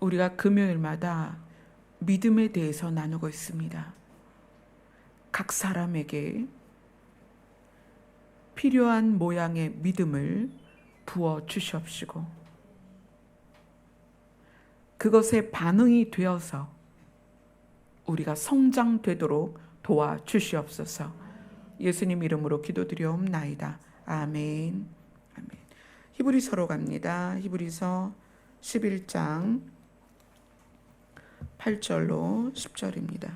우리가 금요일마다 믿음에 대해서 나누고 있습니다. 각 사람에게 필요한 모양의 믿음을 부어 주시옵시고 그것에 반응이 되어서 우리가 성장되도록 도와주시옵소서. 예수님 이름으로 기도드리옵나이다. 아멘. 아멘. 히브리서로 갑니다. 히브리서 11장 8절로 10절입니다.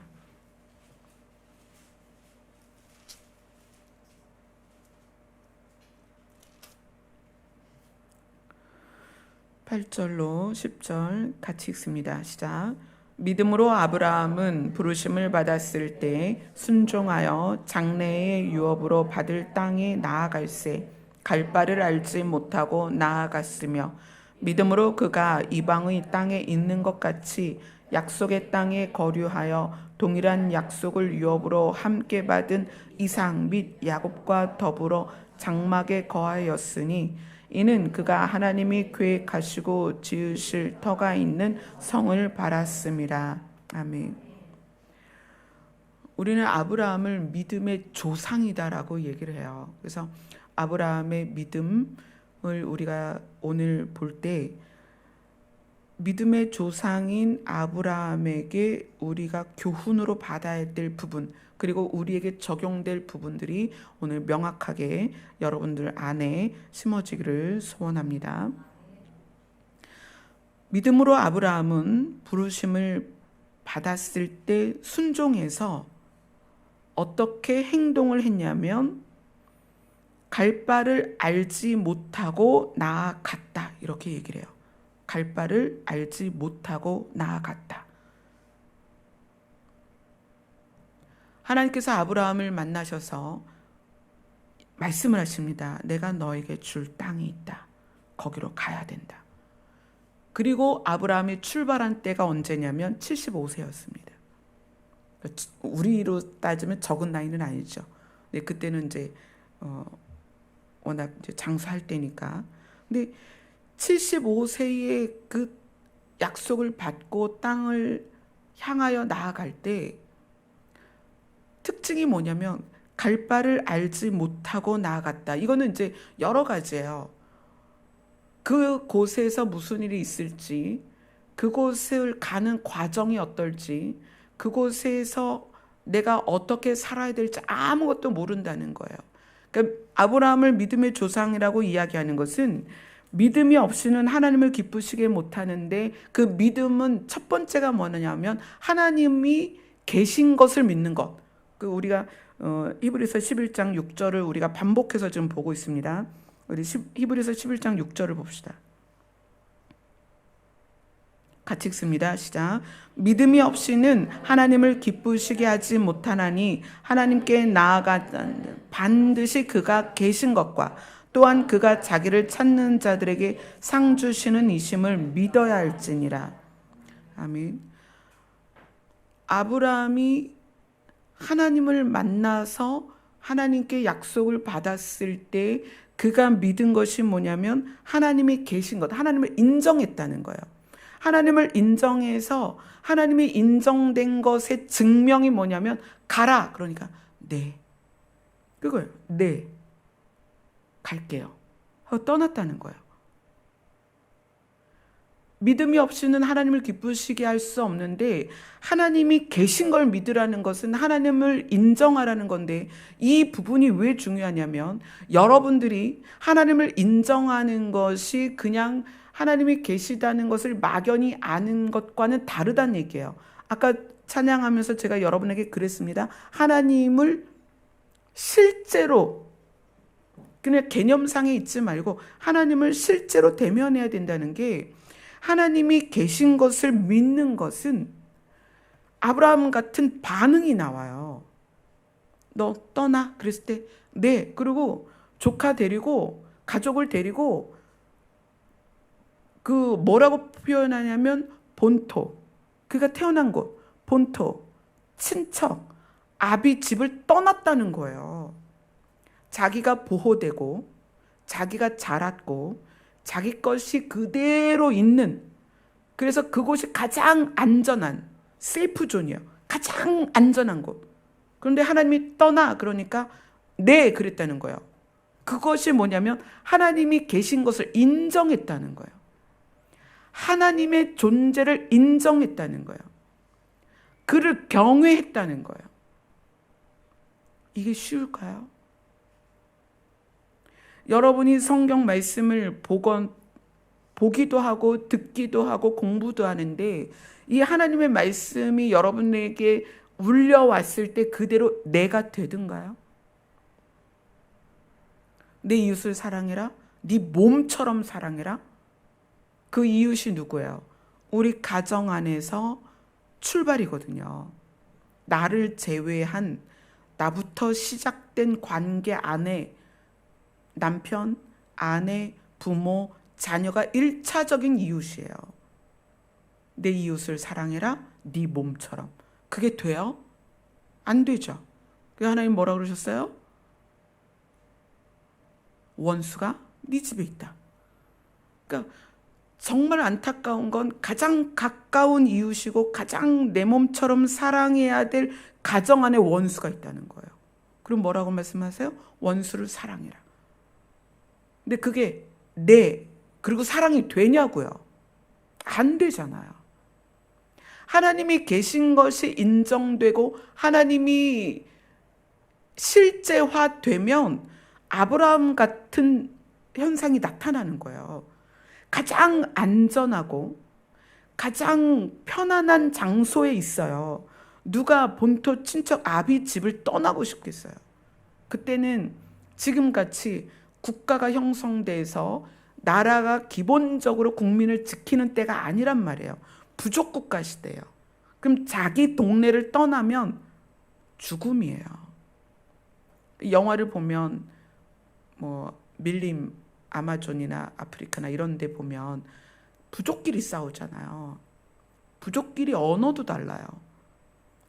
(8절로 10절) 같이 읽습니다. 시작. 믿음으로 아브라함은 부르심을 받았을 때 순종하여 장래의 유업으로 받을 땅에 나아갈새 갈 바를 알지 못하고 나아갔으며 믿음으로 그가 이방의 땅에 있는 것 같이 약속의 땅에 거류하여 동일한 약속을 유업으로 함께 받은 이삭 및 야곱과 더불어 장막에 거하였으니 이는 그가 하나님이 계획하시고 지으실 터가 있는 성을 바랐음이라. 아멘. 우리는 아브라함을 믿음의 조상이다라고 얘기를 해요. 그래서 아브라함의 믿음을 우리가 오늘 볼 때 믿음의 조상인 아브라함에게 우리가 교훈으로 받아야 될 부분, 그리고 우리에게 적용될 부분들이 오늘 명확하게 여러분들 안에 심어지기를 소원합니다. 믿음으로 아브라함은 부르심을 받았을 때 순종해서 어떻게 행동을 했냐면 갈 바를 알지 못하고 나아갔다, 이렇게 얘기를 해요. 갈 바를 알지 못하고 나아갔다. 하나님께서 아브라함을 만나셔서 말씀을 하십니다. 내가 너에게 줄 땅이 있다. 거기로 가야 된다. 그리고 아브라함이 출발한 때가 언제냐면 75세였습니다. 우리로 따지면 적은 나이는 아니죠. 근데 그때는 이제 워낙 이제 장수할 때니까. 근데 75세의 그 약속을 받고 땅을 향하여 나아갈 때 특징이 뭐냐면 갈 바를 알지 못하고 나아갔다. 이거는 이제 여러 가지예요. 그곳에서 무슨 일이 있을지, 그곳을 가는 과정이 어떨지, 그곳에서 내가 어떻게 살아야 될지 아무것도 모른다는 거예요. 그러니까 아브라함을 믿음의 조상이라고 이야기하는 것은 믿음이 없이는 하나님을 기쁘시게 못하는데, 그 믿음은 첫 번째가 뭐냐면 하나님이 계신 것을 믿는 것. 우리가 히브리서 11장 6절을 우리가 반복해서 지금 보고 있습니다. 우리 히브리서 11장 6절을 봅시다. 같이 읽습니다. 시작. 믿음이 없이는 하나님을 기쁘시게 하지 못하나니 하나님께 나아가 반드시 그가 계신 것과 또한 그가 자기를 찾는 자들에게 상 주시는 이심을 믿어야 할지니라. 아멘. 아브라함이 하나님을 만나서 하나님께 약속을 받았을 때 그가 믿은 것이 뭐냐면 하나님이 계신 것, 하나님을 인정했다는 거예요. 하나님을 인정해서 하나님이 인정된 것의 증명이 뭐냐면 가라. 그러니까 네. 그거예요. 네. 갈게요. 하고 떠났다는 거예요. 믿음이 없이는 하나님을 기쁘시게 할 수 없는데, 하나님이 계신 걸 믿으라는 것은 하나님을 인정하라는 건데, 이 부분이 왜 중요하냐면 여러분들이 하나님을 인정하는 것이 그냥 하나님이 계시다는 것을 막연히 아는 것과는 다르다는 얘기예요. 아까 찬양하면서 제가 여러분에게 그랬습니다. 하나님을 실제로 그냥 개념상에 있지 말고 하나님을 실제로 대면해야 된다는 게, 하나님이 계신 것을 믿는 것은 아브라함 같은 반응이 나와요. 너 떠나? 그랬을 때 네. 그리고 조카 데리고 가족을 데리고 그 뭐라고 표현하냐면 본토, 그가 태어난 곳, 본토, 친척, 아비 집을 떠났다는 거예요. 자기가 보호되고 자기가 자랐고 자기 것이 그대로 있는 그래서 그곳이 가장 안전한 세이프 존이에요. 가장 안전한 곳. 그런데 하나님이 떠나 그러니까 네 그랬다는 거예요. 그것이 뭐냐면 하나님이 계신 것을 인정했다는 거예요. 하나님의 존재를 인정했다는 거예요. 그를 경외했다는 거예요. 이게 쉬울까요? 여러분이 성경 말씀을 보기도 하고 듣기도 하고 공부도 하는데 이 하나님의 말씀이 여러분에게 울려왔을 때 그대로 내가 되든가요? 내 이웃을 사랑해라. 네 몸처럼 사랑해라. 그 이웃이 누구예요? 우리 가정 안에서 출발이거든요. 나를 제외한 나부터 시작된 관계 안에 남편, 아내, 부모, 자녀가 1차적인 이웃이에요. 내 이웃을 사랑해라. 네 몸처럼. 그게 돼요? 안 되죠. 그 하나님 뭐라 그러셨어요? 원수가 네 집에 있다. 그러니까 정말 안타까운 건 가장 가까운 이웃이고 가장 내 몸처럼 사랑해야 될 가정 안에 원수가 있다는 거예요. 그럼 뭐라고 말씀하세요? 원수를 사랑해라. 근데 그게 그리고 사랑이 되냐고요? 안 되잖아요. 하나님이 계신 것이 인정되고 하나님이 실제화되면 아브라함 같은 현상이 나타나는 거예요. 가장 안전하고 가장 편안한 장소에 있어요. 누가 본토 친척 아비 집을 떠나고 싶겠어요. 그때는 지금같이 국가가 형성돼서 나라가 기본적으로 국민을 지키는 때가 아니란 말이에요. 부족국가 시대예요. 그럼 자기 동네를 떠나면 죽음이에요. 영화를 보면 뭐 밀림 아마존이나 아프리카나 이런 데 보면 부족끼리 싸우잖아요. 부족끼리 언어도 달라요.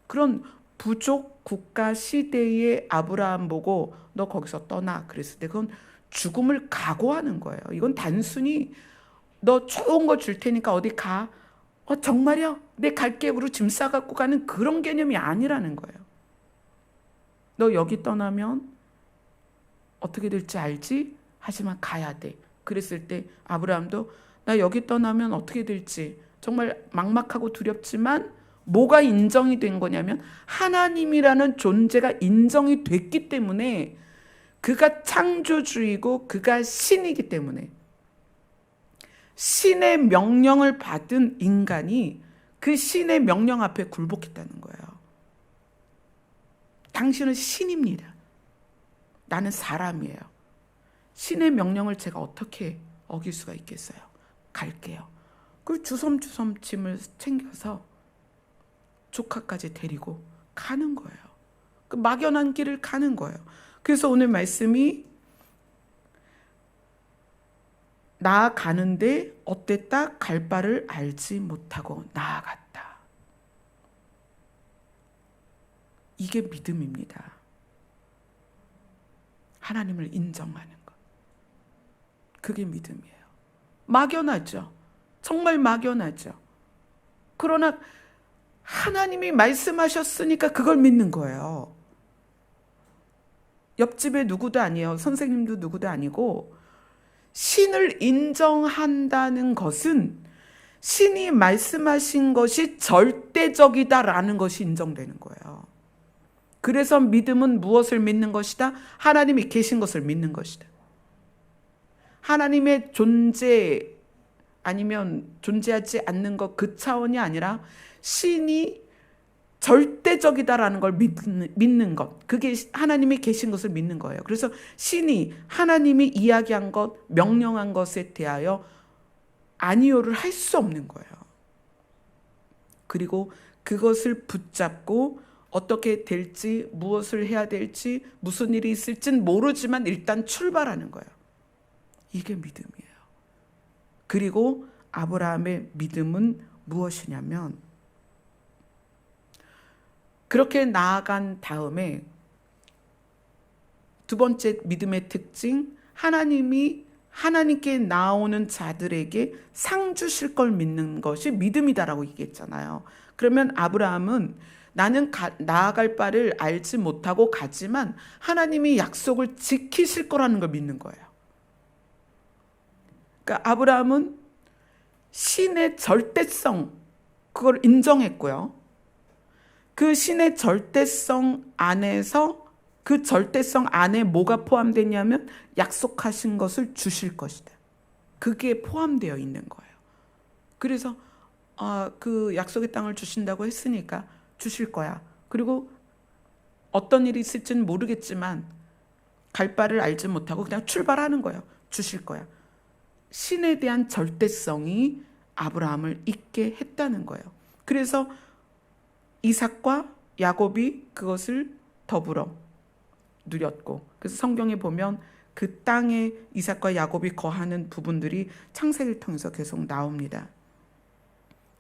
그런 부족 국가 시대의 아브라함 보고 너 거기서 떠나 그랬을 때 그건 죽음을 각오하는 거예요. 이건 단순히 너 좋은 거 줄 테니까 어디 가. 정말이야? 내 갈게. 그리고 짐 싸갖고 가는 그런 개념이 아니라는 거예요. 너 여기 떠나면 어떻게 될지 알지? 하지만 가야 돼. 그랬을 때 아브라함도 나 여기 떠나면 어떻게 될지 정말 막막하고 두렵지만 뭐가 인정이 된 거냐면 하나님이라는 존재가 인정이 됐기 때문에 그가 창조주이고 그가 신이기 때문에 신의 명령을 받은 인간이 그 신의 명령 앞에 굴복했다는 거예요. 당신은 신입니다. 나는 사람이에요. 신의 명령을 제가 어떻게 어길 수가 있겠어요? 갈게요. 그 주섬주섬 짐을 챙겨서 조카까지 데리고 가는 거예요. 그 막연한 길을 가는 거예요. 그래서 오늘 말씀이 나아가는데 어땠다? 갈 바를 알지 못하고 나아갔다. 이게 믿음입니다. 하나님을 인정하는 것. 그게 믿음이에요. 막연하죠. 정말 막연하죠. 그러나 하나님이 말씀하셨으니까 그걸 믿는 거예요. 옆집에 누구도 아니에요. 선생님도 누구도 아니고 신을 인정한다는 것은 신이 말씀하신 것이 절대적이다라는 것이 인정되는 거예요. 그래서 믿음은 무엇을 믿는 것이다? 하나님이 계신 것을 믿는 것이다. 하나님의 존재 아니면 존재하지 않는 것 그 차원이 아니라 신이 절대적이다라는 걸 믿는 것. 그게 하나님이 계신 것을 믿는 거예요. 그래서 신이 하나님이 이야기한 것, 명령한 것에 대하여 아니요를 할 수 없는 거예요. 그리고 그것을 붙잡고 어떻게 될지, 무엇을 해야 될지, 무슨 일이 있을진 모르지만 일단 출발하는 거예요. 이게 믿음이에요. 그리고 아브라함의 믿음은 무엇이냐면 그렇게 나아간 다음에 두 번째 믿음의 특징, 하나님이 하나님께 나오는 자들에게 상 주실 걸 믿는 것이 믿음이다라고 얘기했잖아요. 그러면 아브라함은 나는 나아갈 바를 알지 못하고 가지만 하나님이 약속을 지키실 거라는 걸 믿는 거예요. 그러니까 아브라함은 신의 절대성, 그걸 인정했고요. 그 신의 절대성 안에서, 그 절대성 안에 뭐가 포함되냐면 약속하신 것을 주실 것이다. 그게 포함되어 있는 거예요. 그래서 그 약속의 땅을 주신다고 했으니까 주실 거야. 그리고 어떤 일이 있을지는 모르겠지만 갈 바를 알지 못하고 그냥 출발하는 거예요. 주실 거야. 신에 대한 절대성이 아브라함을 잊게 했다는 거예요. 그래서 이삭과 야곱이 그것을 더불어 누렸고, 그래서 성경에 보면 그 땅에 이삭과 야곱이 거하는 부분들이 창세기를 통해서 계속 나옵니다.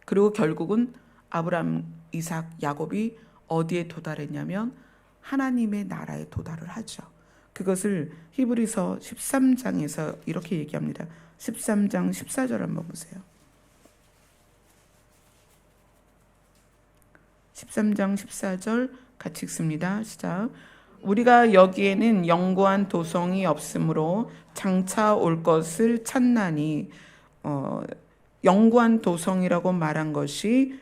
그리고 결국은 아브라함, 이삭, 야곱이 어디에 도달했냐면 하나님의 나라에 도달을 하죠. 그것을 히브리서 13장에서 이렇게 얘기합니다. 13장 14절 한번 보세요. 13장 14절 같이 읽습니다. 시작. 우리가 여기에는 영구한 도성이 없으므로 장차 올 것을 찾나니, 영구한 도성이라고 말한 것이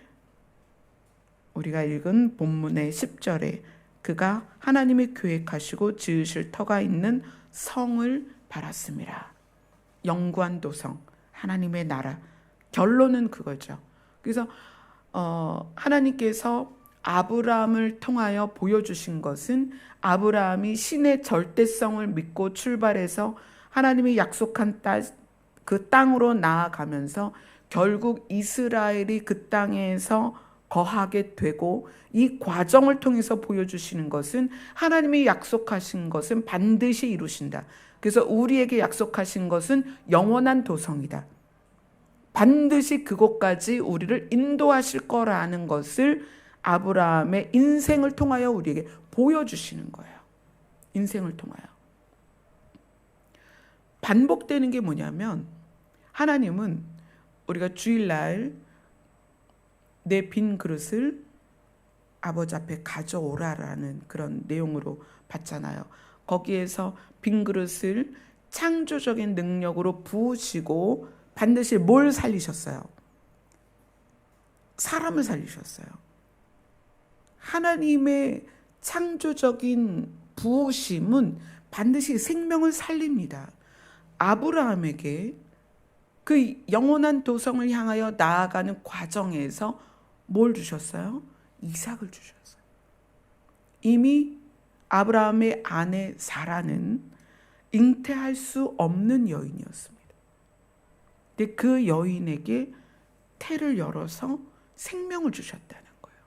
우리가 읽은 본문의 10절에 그가 하나님이 계획하시고 지으실 터가 있는 성을 바랐습니다. 영구한 도성, 하나님의 나라. 결론은 그거죠. 그래서 하나님께서 아브라함을 통하여 보여주신 것은 아브라함이 신의 절대성을 믿고 출발해서 하나님이 약속한 그 땅으로 나아가면서 결국 이스라엘이 그 땅에서 거하게 되고, 이 과정을 통해서 보여주시는 것은 하나님이 약속하신 것은 반드시 이루신다. 그래서 우리에게 약속하신 것은 영원한 도성이다. 반드시 그곳까지 우리를 인도하실 거라는 것을 아브라함의 인생을 통하여 우리에게 보여주시는 거예요. 인생을 통하여. 반복되는 게 뭐냐면, 하나님은 우리가 주일날 내 빈 그릇을 아버지 앞에 가져오라라는 그런 내용으로 봤잖아요. 거기에서 빈 그릇을 창조적인 능력으로 부으시고 반드시 뭘 살리셨어요? 사람을 살리셨어요. 하나님의 창조적인 부으심은 반드시 생명을 살립니다. 아브라함에게 그 영원한 도성을 향하여 나아가는 과정에서 뭘 주셨어요? 이삭을 주셨어요. 이미 아브라함의 아내 사라는 잉태할 수 없는 여인이었습니다. 근데 그 여인에게 태를 열어서 생명을 주셨다는 거예요.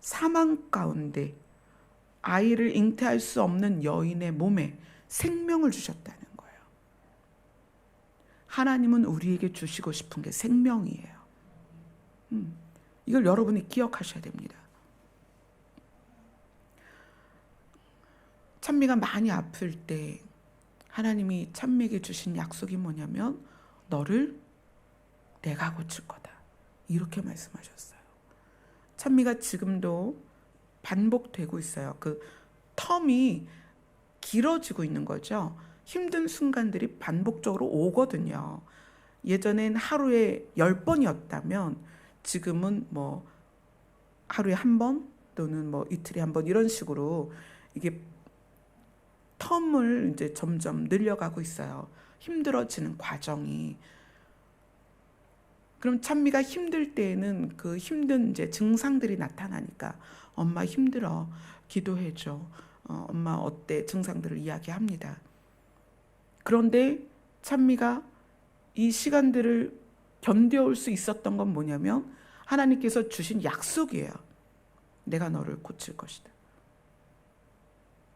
사망 가운데 아이를 잉태할 수 없는 여인의 몸에 생명을 주셨다는 거예요. 하나님은 우리에게 주시고 싶은 게 생명이에요. 이걸 여러분이 기억하셔야 됩니다. 찬미가 많이 아플 때 하나님이 찬미에게 주신 약속이 뭐냐면 너를 내가 고칠 거다. 이렇게 말씀하셨어요. 찬미가 지금도 반복되고 있어요. 그 텀이 길어지고 있는 거죠. 힘든 순간들이 반복적으로 오거든요. 예전엔 하루에 10번이었다면 지금은 뭐 하루에 한 번 또는 뭐 이틀에 한 번 이런 식으로 이게 텀을 이제 점점 늘려가고 있어요. 힘들어지는 과정이. 그럼 찬미가 힘들 때에는 그 힘든 이제 증상들이 나타나니까 엄마 힘들어 기도해줘. 엄마 어때? 증상들을 이야기합니다. 그런데 찬미가 이 시간들을 견뎌올 수 있었던 건 뭐냐면 하나님께서 주신 약속이에요. 내가 너를 고칠 것이다.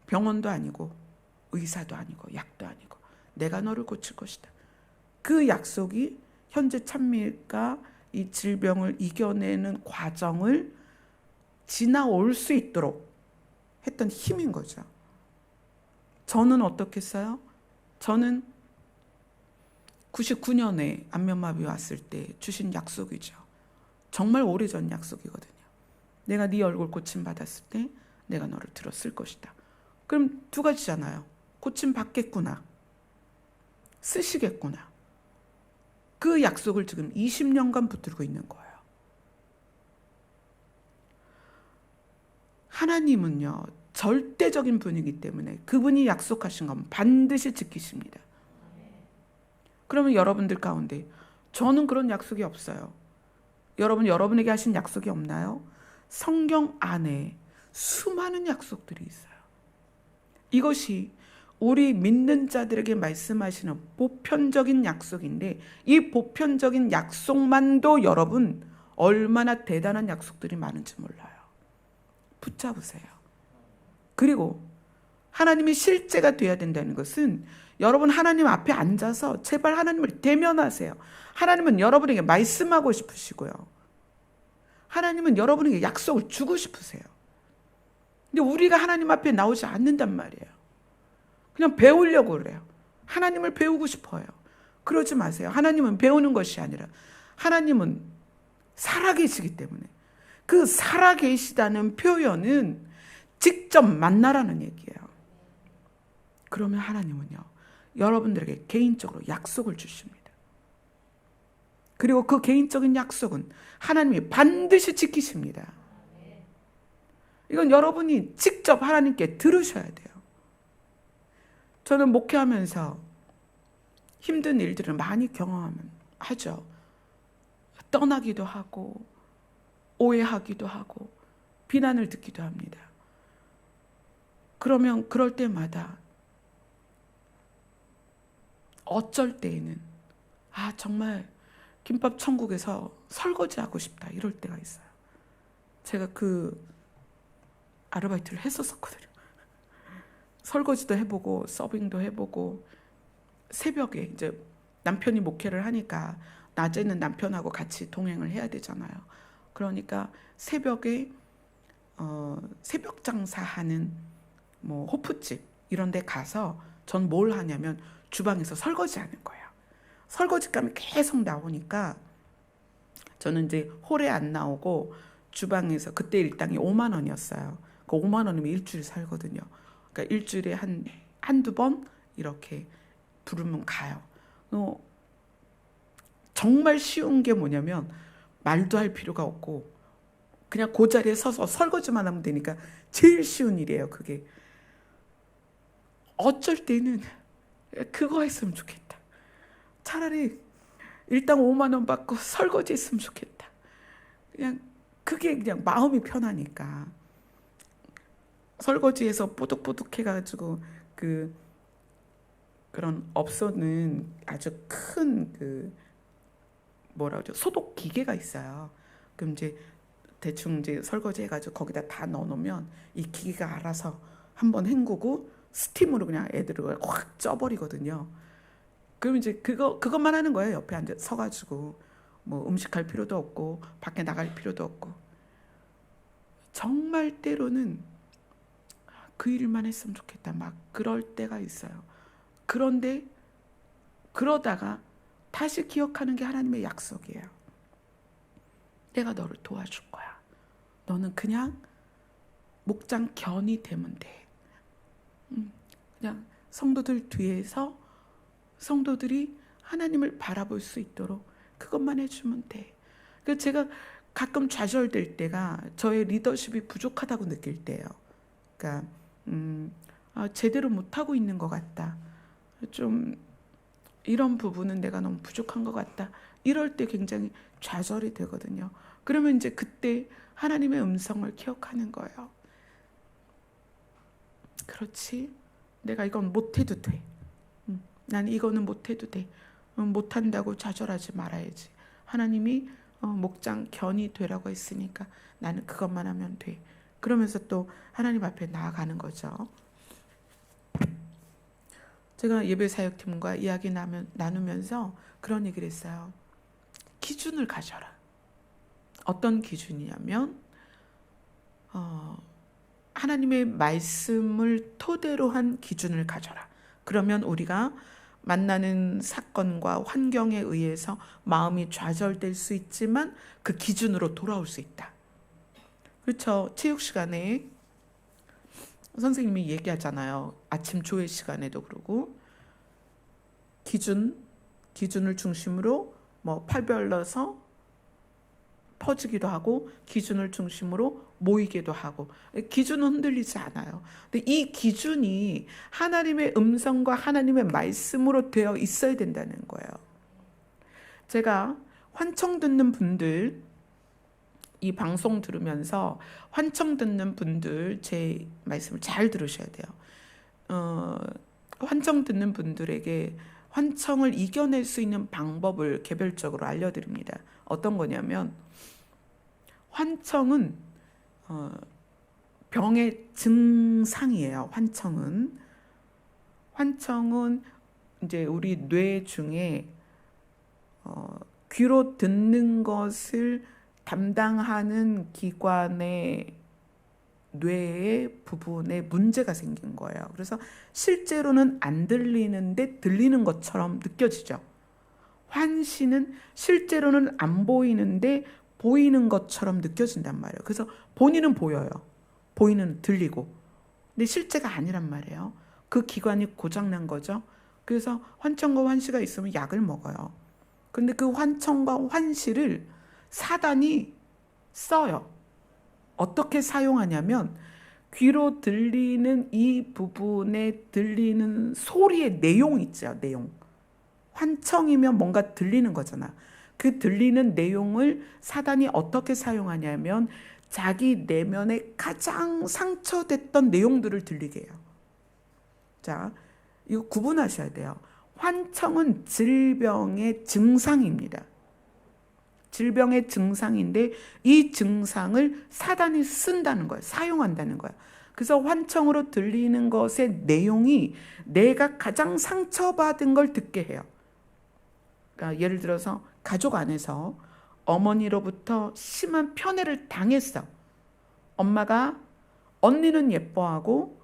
병원도 아니고 의사도 아니고 약도 아니고 내가 너를 고칠 것이다. 그 약속이 현재 찬미가 이 질병을 이겨내는 과정을 지나올 수 있도록 했던 힘인 거죠. 저는 어떻겠어요? 저는 99년에 안면마비 왔을 때 주신 약속이죠. 정말 오래전 약속이거든요. 내가 네 얼굴 고침 받았을 때 내가 너를 들었을 것이다. 그럼 두 가지잖아요. 고침 받겠구나. 쓰시겠구나. 그 약속을 지금 20년간 붙들고 있는 거예요. 하나님은요, 절대적인 분이기 때문에 그분이 약속하신 건 반드시 지키십니다. 그러면 여러분들 가운데 저는 그런 약속이 없어요. 여러분에게 하신 약속이 없나요? 성경 안에 수많은 약속들이 있어요. 이것이 우리 믿는 자들에게 말씀하시는 보편적인 약속인데, 이 보편적인 약속만도 여러분 얼마나 대단한 약속들이 많은지 몰라요. 붙잡으세요. 그리고 하나님이 실제가 되어야 된다는 것은 여러분 하나님 앞에 앉아서 제발 하나님을 대면하세요. 하나님은 여러분에게 말씀하고 싶으시고요. 하나님은 여러분에게 약속을 주고 싶으세요. 근데 우리가 하나님 앞에 나오지 않는단 말이에요. 그냥 배우려고 그래요. 하나님을 배우고 싶어요. 그러지 마세요. 하나님은 배우는 것이 아니라 하나님은 살아계시기 때문에, 그 살아계시다는 표현은 직접 만나라는 얘기예요. 그러면 하나님은요, 여러분들에게 개인적으로 약속을 주십니다. 그리고 그 개인적인 약속은 하나님이 반드시 지키십니다. 이건 여러분이 직접 하나님께 들으셔야 돼요. 저는 목회하면서 힘든 일들을 많이 경험하죠. 떠나기도 하고 오해하기도 하고 비난을 듣기도 합니다. 그러면 그럴 때마다 어쩔 때에는 정말 김밥 천국에서 설거지하고 싶다 이럴 때가 있어요. 제가 그 아르바이트를 했었거든요. 설거지도 해보고 서빙도 해보고, 새벽에 이제 남편이 목회를 하니까 낮에는 남편하고 같이 동행을 해야 되잖아요. 그러니까 새벽에 새벽 장사하는 뭐 호프집 이런 데 가서 전 뭘 하냐면 주방에서 설거지하는 거예요. 설거지감이 계속 나오니까 저는 이제 홀에 안 나오고 주방에서, 그때 일당이 5만 원이었어요. 그 5만 원이면 일주일 살거든요. 그러니까 일주일에 한두 번 이렇게 부르면 가요. 정말 쉬운 게 뭐냐면 말도 할 필요가 없고 그냥 그 자리에 서서 설거지만 하면 되니까 제일 쉬운 일이에요. 그게 어쩔 때는 그거 했으면 좋겠다. 차라리 일당 5만 원 받고 설거지 했으면 좋겠다. 그냥 그게 그냥 마음이 편하니까. 설거지해서 뽀득뽀득 해가지고 그런 업소는 아주 큰 뭐라 그러죠? 소독 기계가 있어요. 그럼 이제 대충 이제 설거지 해가지고 거기다 다 넣어놓으면 이 기계가 알아서 한번 헹구고 스팀으로 그냥 애들을 확 쪄버리거든요. 그럼 이제 그것만 하는 거예요. 옆에 앉아 서가지고 뭐 음식할 필요도 없고 밖에 나갈 필요도 없고. 정말 때로는 그 일만 했으면 좋겠다 막 그럴 때가 있어요. 그런데 그러다가 다시 기억하는 게 하나님의 약속이에요. 내가 너를 도와줄 거야. 너는 그냥 목장 견이 되면 돼. 그냥 성도들 뒤에서 성도들이 하나님을 바라볼 수 있도록 그것만 해주면 돼. 그래서 제가 가끔 좌절될 때가 저의 리더십이 부족하다고 느낄 때예요. 그러니까 제대로 못하고 있는 것 같다. 좀 이런 부분은 내가 너무 부족한 것 같다. 이럴 때 굉장히 좌절이 되거든요. 그러면 이제 그때 하나님의 음성을 기억하는 거예요. 그렇지. 내가 이건 못해도 돼. 나는 이거는 못해도 돼. 못한다고 좌절하지 말아야지. 하나님이 목장 견이 되라고 했으니까 나는 그것만 하면 돼. 그러면서 또 하나님 앞에 나아가는 거죠. 제가 예배사역팀과 이야기 나누면서 그런 얘기를 했어요. 기준을 가져라. 어떤 기준이냐면 하나님의 말씀을 토대로 한 기준을 가져라. 그러면 우리가 만나는 사건과 환경에 의해서 마음이 좌절될 수 있지만 그 기준으로 돌아올 수 있다. 그렇죠. 체육 시간에 선생님이 얘기하잖아요. 아침 조회 시간에도 그러고 기준을 중심으로 뭐 팔별러서 퍼지기도 하고 기준을 중심으로 모이기도 하고 기준은 흔들리지 않아요. 근데 이 기준이 하나님의 음성과 하나님의 말씀으로 되어 있어야 된다는 거예요. 제가 환청 듣는 분들, 이 방송 들으면서 환청 듣는 분들 제 말씀을 잘 들으셔야 돼요. 환청 듣는 분들에게 환청을 이겨낼 수 있는 방법을 개별적으로 알려드립니다. 어떤 거냐면 환청은 병의 증상이에요. 환청은 이제 우리 뇌 중에 귀로 듣는 것을 담당하는 기관의 뇌의 부분에 문제가 생긴 거예요. 그래서 실제로는 안 들리는데 들리는 것처럼 느껴지죠. 환시는 실제로는 안 보이는데 보이는 것처럼 느껴진단 말이에요. 그래서 본인은 보여요. 보이는 들리고. 근데 실제가 아니란 말이에요. 그 기관이 고장난 거죠. 그래서 환청과 환시가 있으면 약을 먹어요. 근데 그 환청과 환시를 사단이 써요. 어떻게 사용하냐면 귀로 들리는 이 부분에 들리는 소리의 내용 있죠. 내용. 환청이면 뭔가 들리는 거잖아. 그 들리는 내용을 사단이 어떻게 사용하냐면 자기 내면에 가장 상처됐던 내용들을 들리게 해요. 자, 이거 구분하셔야 돼요. 환청은 질병의 증상입니다. 질병의 증상인데 이 증상을 사단이 쓴다는 거예요. 사용한다는 거예요. 그래서 환청으로 들리는 것의 내용이 내가 가장 상처받은 걸 듣게 해요. 그러니까 예를 들어서 가족 안에서 어머니로부터 심한 편애를 당했어. 엄마가 언니는 예뻐하고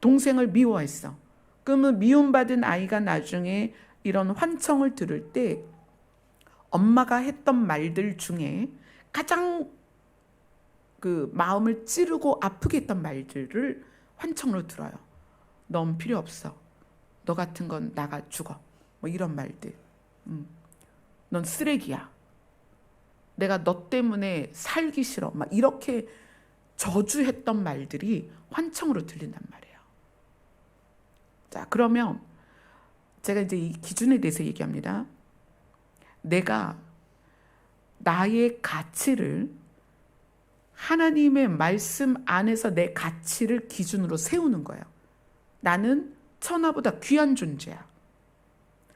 동생을 미워했어. 그러면 미움받은 아이가 나중에 이런 환청을 들을 때 엄마가 했던 말들 중에 가장 그 마음을 찌르고 아프게 했던 말들을 환청으로 들어요. 넌 필요 없어. 너 같은 건 나가 죽어. 뭐 이런 말들. 넌 쓰레기야. 내가 너 때문에 살기 싫어. 막 이렇게 저주했던 말들이 환청으로 들린단 말이에요. 자, 그러면 제가 이제 이 기준에 대해서 얘기합니다. 내가 나의 가치를 하나님의 말씀 안에서 내 가치를 기준으로 세우는 거예요. 나는 천하보다 귀한 존재야.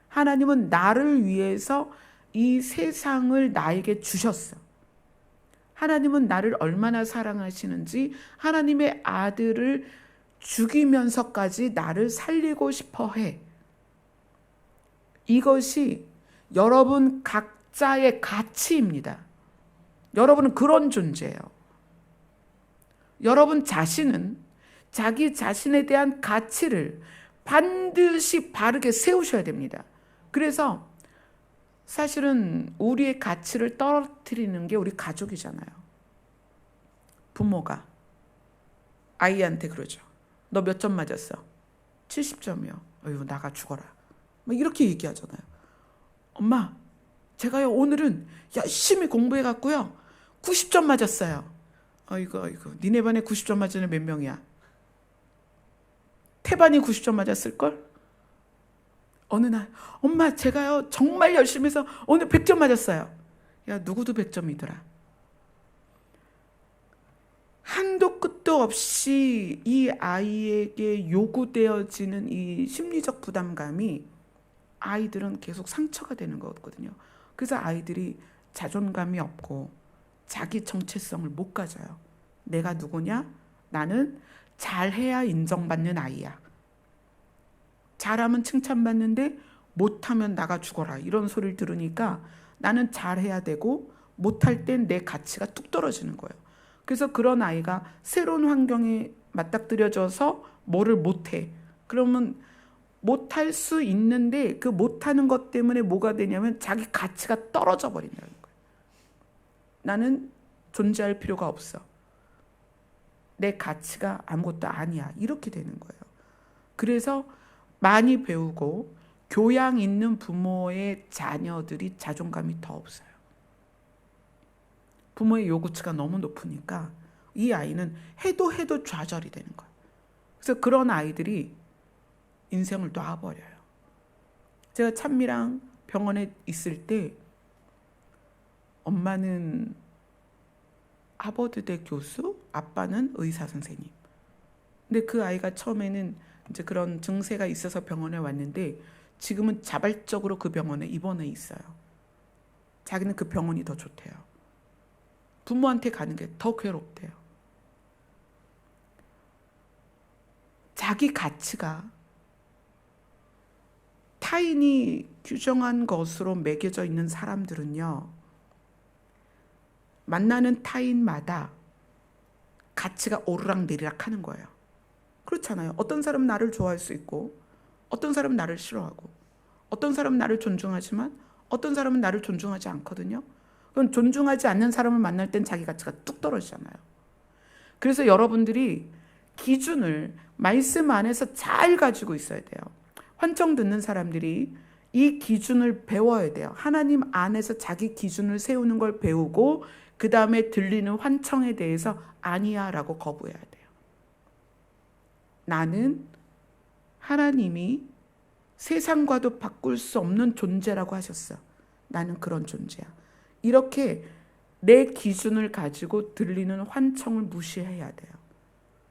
하나님은 나를 위해서 이 세상을 나에게 주셨어. 하나님은 나를 얼마나 사랑하시는지 하나님의 아들을 죽이면서까지 나를 살리고 싶어 해. 이것이 여러분 각자의 가치입니다. 여러분은 그런 존재예요. 여러분 자신은 자기 자신에 대한 가치를 반드시 바르게 세우셔야 됩니다. 그래서 사실은 우리의 가치를 떨어뜨리는 게 우리 가족이잖아요. 부모가 아이한테 그러죠. 너 몇 점 맞았어? 70점이요. 어휴, 나가 죽어라. 막 이렇게 얘기하잖아요. 엄마, 제가요 오늘은 열심히 공부해갖고요 90점 맞았어요. 아이고 니네 반에 90점 맞은 애 몇 명이야? 태반이 90점 맞았을걸? 어느 날 엄마 제가요 정말 열심히 해서 오늘 100점 맞았어요. 야, 누구도 100점이더라. 한도 끝도 없이 이 아이에게 요구되어지는 이 심리적 부담감이 아이들은 계속 상처가 되는 거거든요. 그래서 아이들이 자존감이 없고 자기 정체성을 못 가져요. 내가 누구냐? 나는 잘해야 인정받는 아이야. 잘하면 칭찬받는데 못하면 나가 죽어라. 이런 소리를 들으니까 나는 잘해야 되고 못할 땐 내 가치가 뚝 떨어지는 거예요. 그래서 그런 아이가 새로운 환경에 맞닥뜨려져서 뭐를 못해. 그러면 못할 수 있는데 그 못하는 것 때문에 뭐가 되냐면 자기 가치가 떨어져 버린다는 거예요. 나는 존재할 필요가 없어. 내 가치가 아무것도 아니야. 이렇게 되는 거예요. 그래서 많이 배우고 교양 있는 부모의 자녀들이 자존감이 더 없어요. 부모의 요구치가 너무 높으니까 이 아이는 해도 좌절이 되는 거예요. 그래서 그런 아이들이 인생을 놔버려요. 제가 찬미랑 병원에 있을 때 엄마는 하버드대 교수, 아빠는 의사 선생님. 근데 그 아이가 처음에는 이제 그런 증세가 있어서 병원에 왔는데 지금은 자발적으로 그 병원에 입원해 있어요. 자기는 그 병원이 더 좋대요. 부모한테 가는 게 더 괴롭대요. 자기 가치가 타인이 규정한 것으로 매겨져 있는 사람들은요, 만나는 타인마다 가치가 오르락내리락 하는 거예요. 그렇잖아요. 어떤 사람은 나를 좋아할 수 있고 어떤 사람은 나를 싫어하고 어떤 사람은 나를 존중하지만 어떤 사람은 나를 존중하지 않거든요. 그럼 존중하지 않는 사람을 만날 땐 자기 가치가 뚝 떨어지잖아요. 그래서 여러분들이 기준을 말씀 안에서 잘 가지고 있어야 돼요. 환청 듣는 사람들이 이 기준을 배워야 돼요. 하나님 안에서 자기 기준을 세우는 걸 배우고 그 다음에 들리는 환청에 대해서 아니야 라고 거부해야 돼요. 나는 하나님이 세상과도 바꿀 수 없는 존재라고 하셨어. 나는 그런 존재야. 이렇게 내 기준을 가지고 들리는 환청을 무시해야 돼요.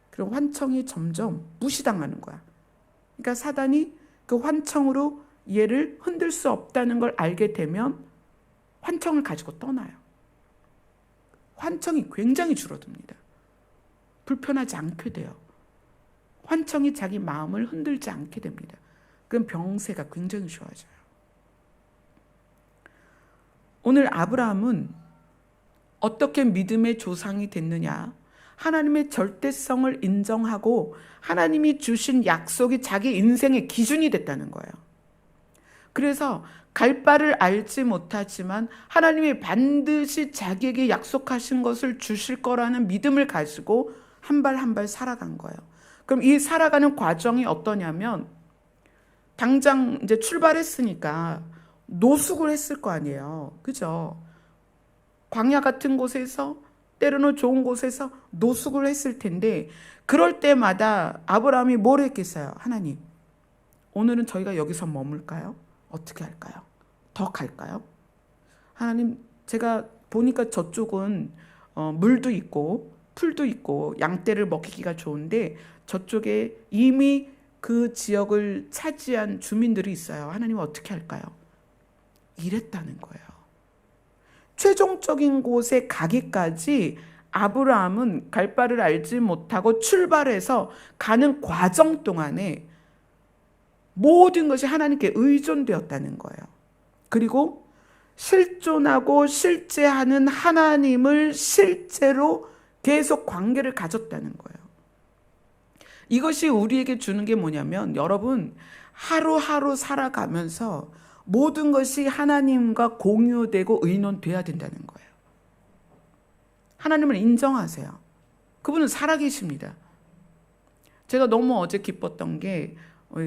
그럼 환청이 점점 무시당하는 거야. 그러니까 사단이 그 환청으로 얘를 흔들 수 없다는 걸 알게 되면 환청을 가지고 떠나요. 환청이 굉장히 줄어듭니다. 불편하지 않게 돼요. 환청이 자기 마음을 흔들지 않게 됩니다. 그럼 병세가 굉장히 좋아져요. 오늘 아브라함은 어떻게 믿음의 조상이 됐느냐? 하나님의 절대성을 인정하고 하나님이 주신 약속이 자기 인생의 기준이 됐다는 거예요. 그래서 갈 바를 알지 못하지만 하나님이 반드시 자기에게 약속하신 것을 주실 거라는 믿음을 가지고 한 발 한 발 살아간 거예요. 그럼 이 살아가는 과정이 어떠냐면 당장 이제 출발했으니까 노숙을 했을 거 아니에요. 그죠? 광야 같은 곳에서 때로는 좋은 곳에서 노숙을 했을 텐데 그럴 때마다 아브라함이 뭘 했겠어요? 하나님, 오늘은 저희가 여기서 머물까요? 어떻게 할까요? 더 갈까요? 하나님, 제가 보니까 저쪽은 물도 있고 풀도 있고 양떼를 먹이기가 좋은데 저쪽에 이미 그 지역을 차지한 주민들이 있어요. 하나님 어떻게 할까요? 이랬다는 거예요. 최종적인 곳에 가기까지 아브라함은 갈 바를 알지 못하고 출발해서 가는 과정 동안에 모든 것이 하나님께 의존되었다는 거예요. 그리고 실존하고 실제하는 하나님을 실제로 계속 관계를 가졌다는 거예요. 이것이 우리에게 주는 게 뭐냐면 여러분 하루하루 살아가면서 모든 것이 하나님과 공유되고 의논돼야 된다는 거예요. 하나님을 인정하세요. 그분은 살아계십니다. 제가 너무 어제 기뻤던 게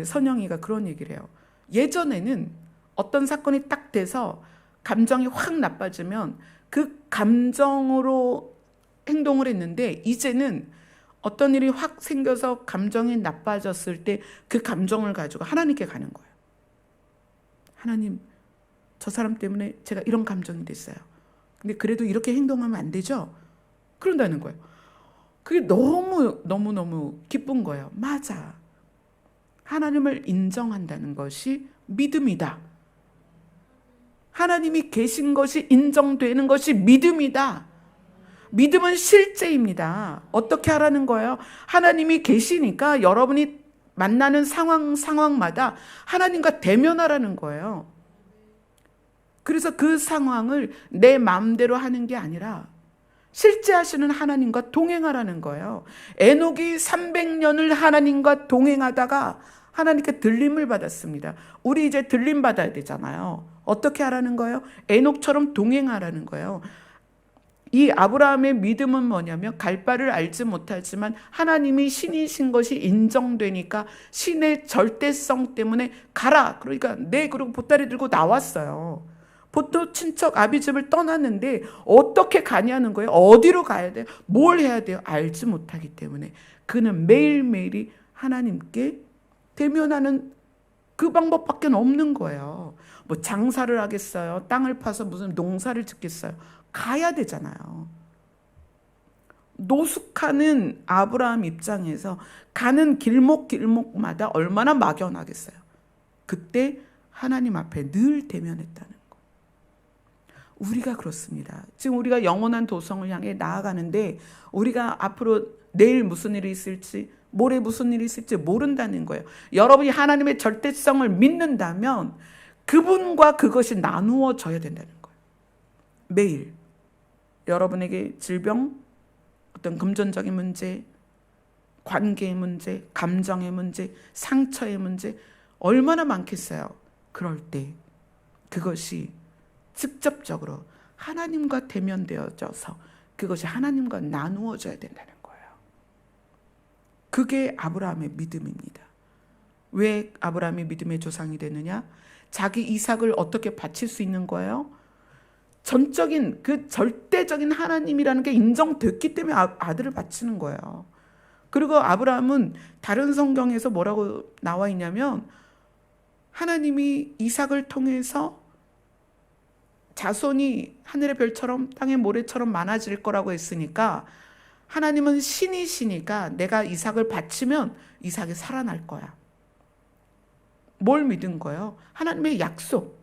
선영이가 그런 얘기를 해요. 예전에는 어떤 사건이 딱 돼서 감정이 확 나빠지면 그 감정으로 행동을 했는데 이제는 어떤 일이 확 생겨서 감정이 나빠졌을 때 그 감정을 가지고 하나님께 가는 거예요. 하나님, 저 사람 때문에 제가 이런 감정이 됐어요. 근데 그래도 이렇게 행동하면 안 되죠? 그런다는 거예요. 그게 너무 기쁜 거예요. 맞아. 하나님을 인정한다는 것이 믿음이다. 하나님이 계신 것이 인정되는 것이 믿음이다. 믿음은 실제입니다. 어떻게 하라는 거예요? 하나님이 계시니까 여러분이 만나는 상황마다 하나님과 대면하라는 거예요. 그래서 그 상황을 내 마음대로 하는 게 아니라 실제 하시는 하나님과 동행하라는 거예요. 에녹이 300년을 하나님과 동행하다가 하나님께 들림을 받았습니다. 우리 이제 들림 받아야 되잖아요. 어떻게 하라는 거예요? 에녹처럼 동행하라는 거예요. 이 아브라함의 믿음은 뭐냐면 갈 바를 알지 못하지만 하나님이 신이신 것이 인정되니까 신의 절대성 때문에 가라. 그러니까 그리고 보따리 들고 나왔어요. 보통 친척 아비 집을 떠났는데 어떻게 가냐는 거예요. 어디로 가야 돼요? 뭘 해야 돼요? 알지 못하기 때문에 그는 매일매일이 하나님께 대면하는 그 방법밖에 없는 거예요. 뭐 장사를 하겠어요? 땅을 파서 무슨 농사를 짓겠어요? 가야 되잖아요. 노숙하는 아브라함 입장에서 가는 길목마다 얼마나 막연하겠어요. 그때 하나님 앞에 늘 대면했다는 거. 우리가 그렇습니다. 지금 우리가 영원한 도성을 향해 나아가는데 우리가 앞으로 내일 무슨 일이 있을지 모레 무슨 일이 있을지 모른다는 거예요. 여러분이 하나님의 절대성을 믿는다면 그분과 그것이 나누어져야 된다는 거예요. 매일 여러분에게 질병, 어떤 금전적인 문제, 관계의 문제, 감정의 문제, 상처의 문제 얼마나 많겠어요. 그럴 때 그것이 직접적으로 하나님과 대면되어져서 그것이 하나님과 나누어져야 된다는 거예요. 그게 아브라함의 믿음입니다. 왜 아브라함이 믿음의 조상이 되느냐? 자기 이삭을 어떻게 바칠 수 있는 거예요? 전적인 그 절대적인 하나님이라는 게 인정됐기 때문에 아들을 바치는 거예요. 그리고 아브라함은 다른 성경에서 뭐라고 나와 있냐면 하나님이 이삭을 통해서 자손이 하늘의 별처럼 땅의 모래처럼 많아질 거라고 했으니까 하나님은 신이시니까 내가 이삭을 바치면 이삭이 살아날 거야. 뭘 믿은 거예요? 하나님의 약속.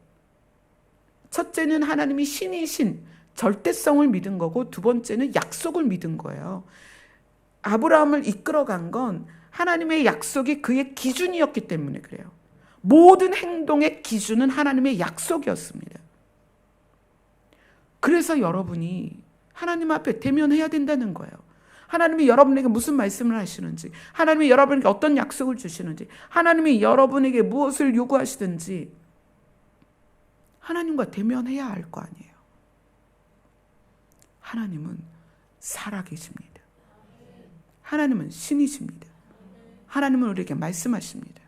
첫째는 하나님이 신이신 절대성을 믿은 거고 두 번째는 약속을 믿은 거예요. 아브라함을 이끌어간 건 하나님의 약속이 그의 기준이었기 때문에 그래요. 모든 행동의 기준은 하나님의 약속이었습니다. 그래서 여러분이 하나님 앞에 대면해야 된다는 거예요. 하나님이 여러분에게 무슨 말씀을 하시는지, 하나님이 여러분에게 어떤 약속을 주시는지, 하나님이 여러분에게 무엇을 요구하시든지 하나님과 대면해야 할 거 아니에요. 하나님은 살아계십니다. 하나님은 신이십니다. 하나님은 우리에게 말씀하십니다.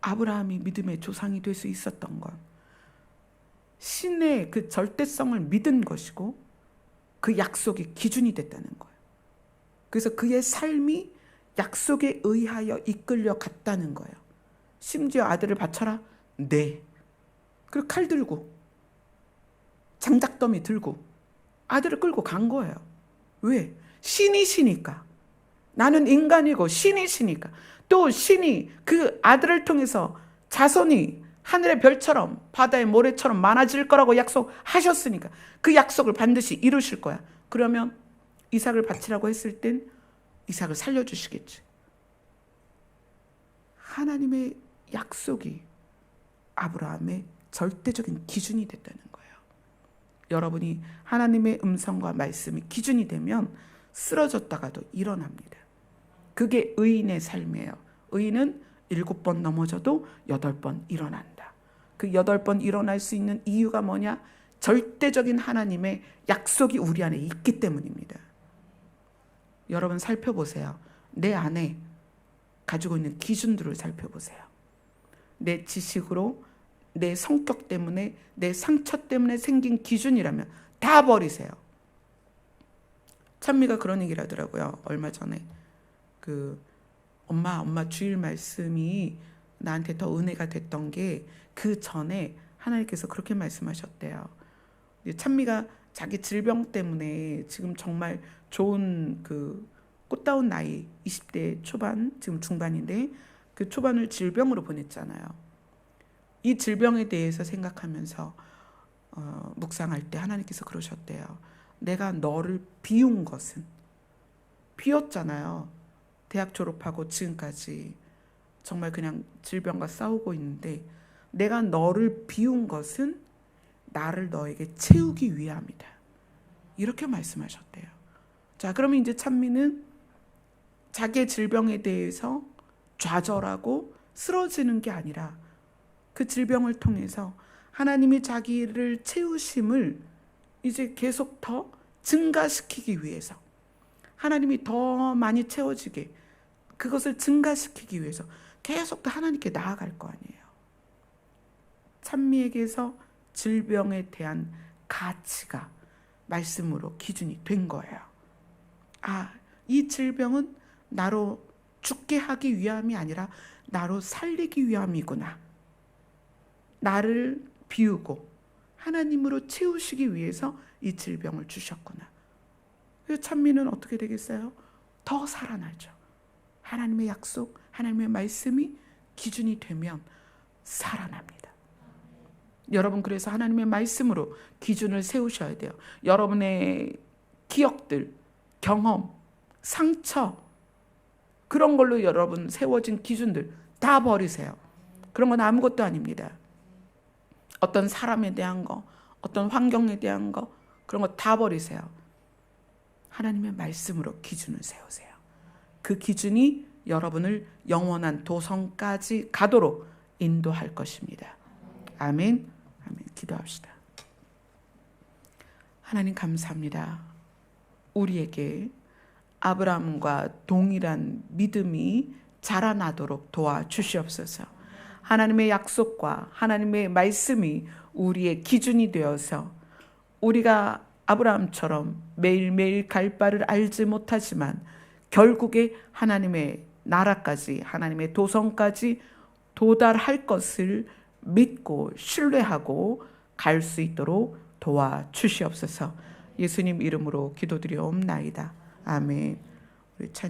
아브라함이 믿음의 조상이 될 수 있었던 건 신의 그 절대성을 믿은 것이고 그 약속의 기준이 됐다는 거예요. 그래서 그의 삶이 약속에 의하여 이끌려 갔다는 거예요. 심지어 아들을 바쳐라? 네. 그리고 칼 들고 장작더미 들고 아들을 끌고 간 거예요. 왜? 신이시니까. 나는 인간이고 신이시니까. 또 신이 그 아들을 통해서 자손이 하늘의 별처럼 바다의 모래처럼 많아질 거라고 약속하셨으니까 그 약속을 반드시 이루실 거야. 그러면 이삭을 바치라고 했을 땐 이삭을 살려주시겠지. 하나님의 약속이 아브라함의 절대적인 기준이 됐다는 거예요. 여러분이 하나님의 음성과 말씀이 기준이 되면 쓰러졌다가도 일어납니다. 그게 의인의 삶이에요. 의인은 7번 넘어져도 8번 일어난다. 그 8번 일어날 수 있는 이유가 뭐냐? 절대적인 하나님의 약속이 우리 안에 있기 때문입니다. 여러분 살펴보세요. 내 안에 가지고 있는 기준들을 살펴보세요. 내 지식으로, 내 성격 때문에, 내 상처 때문에 생긴 기준이라면 다 버리세요. 찬미가 그런 얘기를 하더라고요. 얼마 전에 엄마 주일 말씀이 나한테 더 은혜가 됐던 게 그 전에 하나님께서 그렇게 말씀하셨대요. 찬미가 자기 질병 때문에 지금 정말 좋은 그 꽃다운 나이 20대 초반, 지금 중반인데 그 초반을 질병으로 보냈잖아요. 이 질병에 대해서 생각하면서 묵상할 때 하나님께서 그러셨대요. 내가 너를 비운 것은, 비웠잖아요. 대학 졸업하고 지금까지 정말 그냥 질병과 싸우고 있는데 내가 너를 비운 것은 나를 너에게 채우기 위함이다. 이렇게 말씀하셨대요. 자, 그러면 이제 찬미는 자기의 질병에 대해서 좌절하고 쓰러지는 게 아니라 그 질병을 통해서 하나님이 자기를 채우심을 이제 계속 더 증가시키기 위해서, 하나님이 더 많이 채워지게, 그것을 증가시키기 위해서 계속 더 하나님께 나아갈 거 아니에요. 찬미에게서 질병에 대한 가치가 말씀으로 기준이 된 거예요. 아, 이 질병은 나로 죽게 하기 위함이 아니라 나로 살리기 위함이구나. 나를 비우고 하나님으로 채우시기 위해서 이 질병을 주셨구나. 그래서 찬미는 어떻게 되겠어요? 더 살아나죠. 하나님의 약속, 하나님의 말씀이 기준이 되면 살아납니다. 여러분, 그래서 하나님의 말씀으로 기준을 세우셔야 돼요. 여러분의 기억들, 경험, 상처, 그런 걸로 여러분 세워진 기준들 다 버리세요. 그런 건 아무것도 아닙니다. 어떤 사람에 대한 거, 어떤 환경에 대한 거, 그런 거 다 버리세요. 하나님의 말씀으로 기준을 세우세요. 그 기준이 여러분을 영원한 도성까지 가도록 인도할 것입니다. 아멘. 아멘. 기도합시다. 하나님 감사합니다. 우리에게 아브라함과 동일한 믿음이 자라나도록 도와주시옵소서. 하나님의 약속과 하나님의 말씀이 우리의 기준이 되어서 우리가 아브라함처럼 매일매일 갈 바를 알지 못하지만 결국에 하나님의 나라까지, 하나님의 도성까지 도달할 것을 믿고 신뢰하고 갈 수 있도록 도와주시옵소서. 예수님 이름으로 기도드리옵나이다. 아멘. 우리 찬양